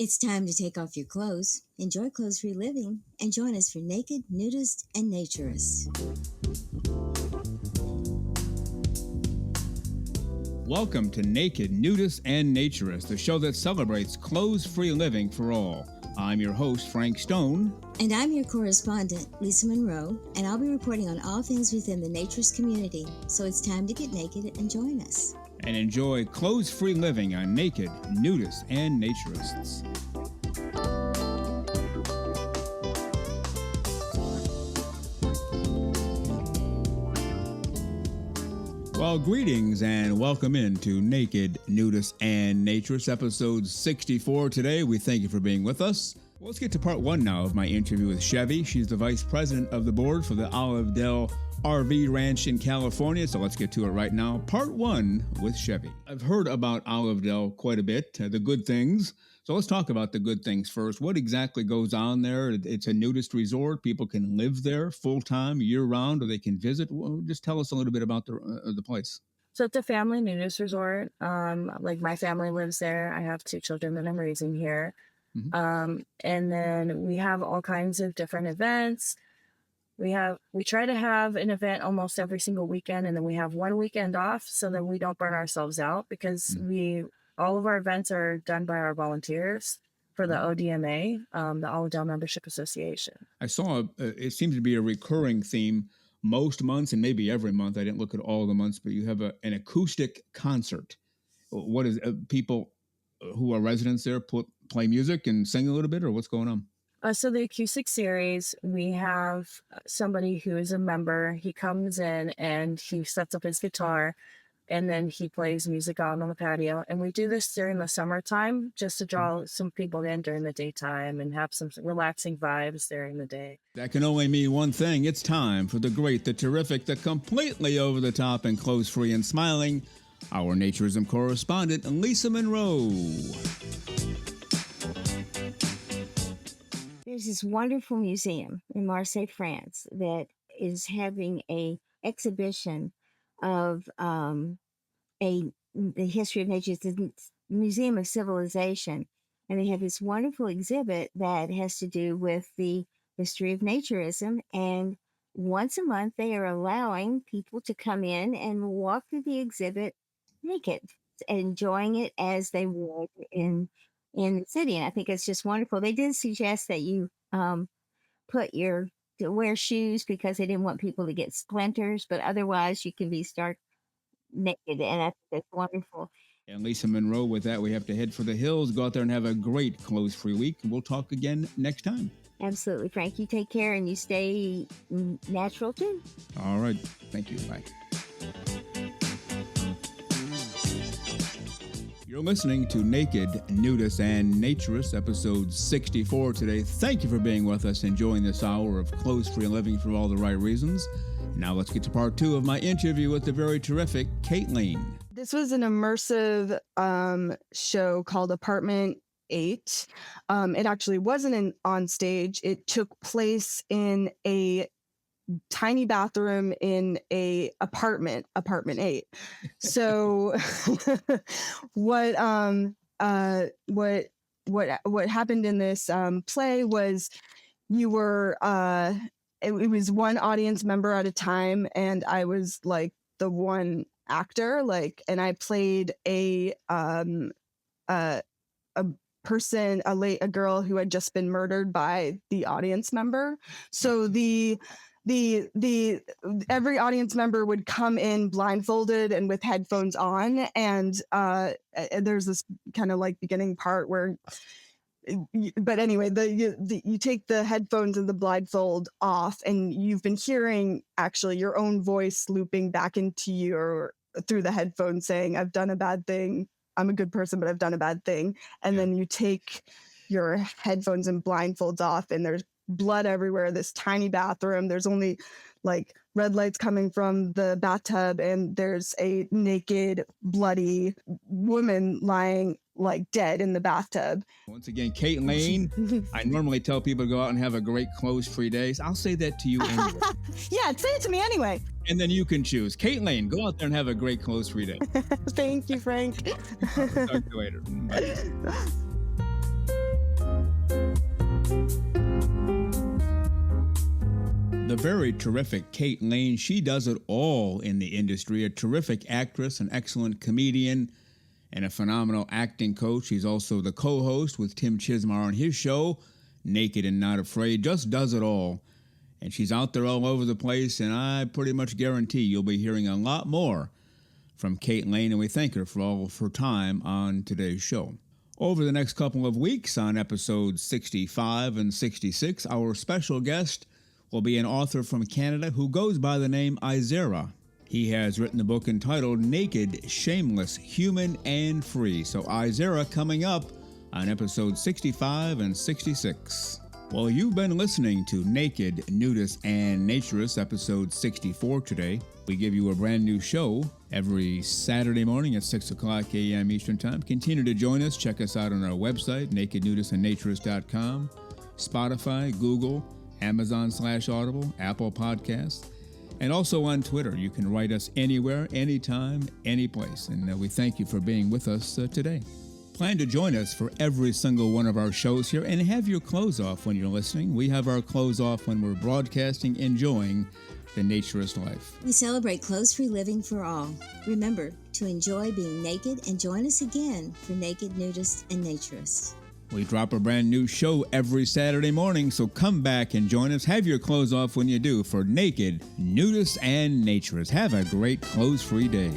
It's time to take off your clothes, enjoy clothes-free living, and join us for Naked, Nudists, and Naturists. Welcome to Naked, Nudists, and Naturists, the show that celebrates clothes-free living for all. I'm your host, Frank Stone. And I'm your correspondent, Lisa Monroe, and I'll be reporting on all things within the naturist community. So it's time to get naked and join us. And enjoy clothes-free living on Naked, Nudists, and Naturists. Well, greetings and welcome into Naked, Nudists, and Naturists, episode 64 today. We thank you for being with us. Well, let's get to part one now of my interview with CHEVY. She's the vice president of the board for the Dell RV Ranch in California, so let's get to it right now. Part one with CHEVY. I've heard about Dell quite a bit, the good things. So let's talk about the good things first. What exactly goes on there? It's a nudist resort. People can live there full-time, year-round, or they can visit. Well, just tell us a little bit about the place. So it's a family nudist resort. Like my family lives there. I have 2 children that I'm raising here. Mm-hmm. And then we have all kinds of different events. We try to have an event almost every single weekend, and then we have one weekend off so that we don't burn ourselves out, because all of our events are done by our volunteers for the ODMA, the Olive Dell Membership Association. I saw it seems to be a recurring theme most months and maybe every month. I didn't look at all the months, but you have an acoustic concert. What is people who are residents there play music and sing a little bit, or what's going on? So the acoustic series, we have somebody who is a member. He comes in and he sets up his guitar, and then he plays music out on the patio. And we do this during the summertime just to draw some people in during the daytime and have some relaxing vibes during the day. That can only mean one thing. It's time for the great, the terrific, the completely over-the-top and clothes-free and smiling, our naturism correspondent, Lisa Monroe. There's this wonderful museum in Marseille, France, that is having a exhibition of the history of nature. It's a museum of civilization, and they have this wonderful exhibit that has to do with the history of naturism. And once a month, they are allowing people to come in and walk through the exhibit naked, enjoying it as they would in the city. And I think it's just wonderful. They did suggest that you wear shoes because they didn't want people to get splinters, but otherwise you can be stark naked, and I think that's wonderful. And Lisa Monroe, with that, we have to head for the hills. Go out there and have a great clothes-free week. We'll talk again next time. Absolutely, Frank. You take care and you stay natural too. All right. Thank you. Bye. You're listening to Naked, Nudists, and Naturists, episode 64 today. Thank you for being with us, enjoying this hour of clothes-free living for all the right reasons. Now let's get to part two of my interview with the very terrific KEIGHT LEIGHN. This was an immersive show called Apartment 8. It actually wasn't on stage. It took place in a tiny bathroom in a apartment 8. So what happened in this play was you were it was one audience member at a time, and I was like the one actor, and I played a person, a girl who had just been murdered by the audience member. So the every audience member would come in blindfolded and with headphones on, and there's this kind of like beginning part where, but anyway, you take the headphones and the blindfold off, and you've been hearing actually your own voice looping back into you through the headphones saying, "I've done a bad thing. I'm a good person, but I've done a bad thing." And then you take your headphones and blindfolds off, and there's blood everywhere. This tiny bathroom. There's only like red lights coming from the bathtub, and there's a naked, bloody woman lying like dead in the bathtub. Once again, KEIGHT LEIGN. I normally tell people to go out and have a great clothes-free day. I'll say that to you anyway. Yeah, say it to me anyway. And then you can choose. KEIGHT LEIGN, go out there and have a great clothes-free day. Thank you, Frank. Talk to you later. Bye. The very terrific KEIGHT LEIGHN, she does it all in the industry. A terrific actress, an excellent comedian, and a phenomenal acting coach. She's also the co-host with Tim Chismar on his show, Naked and Not Afraid. Just does it all. And she's out there all over the place, and I pretty much guarantee you'll be hearing a lot more from KEIGHT LEIGHN, and we thank her for all of her time on today's show. Over the next couple of weeks, on episodes 65 and 66, our special guest will be an author from Canada who goes by the name Izera. He has written a book entitled Naked, Shameless, Human, and Free. So Izera coming up on episodes 65 and 66. Well, you've been listening to Naked, Nudists, and Naturists, episode 64 today. We give you a brand new show every Saturday morning at 6 o'clock a.m. Eastern Time. Continue to join us. Check us out on our website, nakednudistandnaturist.com, Spotify, Google, Amazon/Audible, Apple Podcasts, and also on Twitter. You can write us anywhere, anytime, any place. And we thank you for being with us today. Plan to join us for every single one of our shows here and have your clothes off when you're listening. We have our clothes off when we're broadcasting, enjoying the naturist life. We celebrate clothes-free living for all. Remember to enjoy being naked and join us again for Naked, Nudists, and Naturists. We drop a brand new show every Saturday morning, so come back and join us. Have your clothes off when you do for Naked, Nudists, and Naturists. Have a great clothes-free day.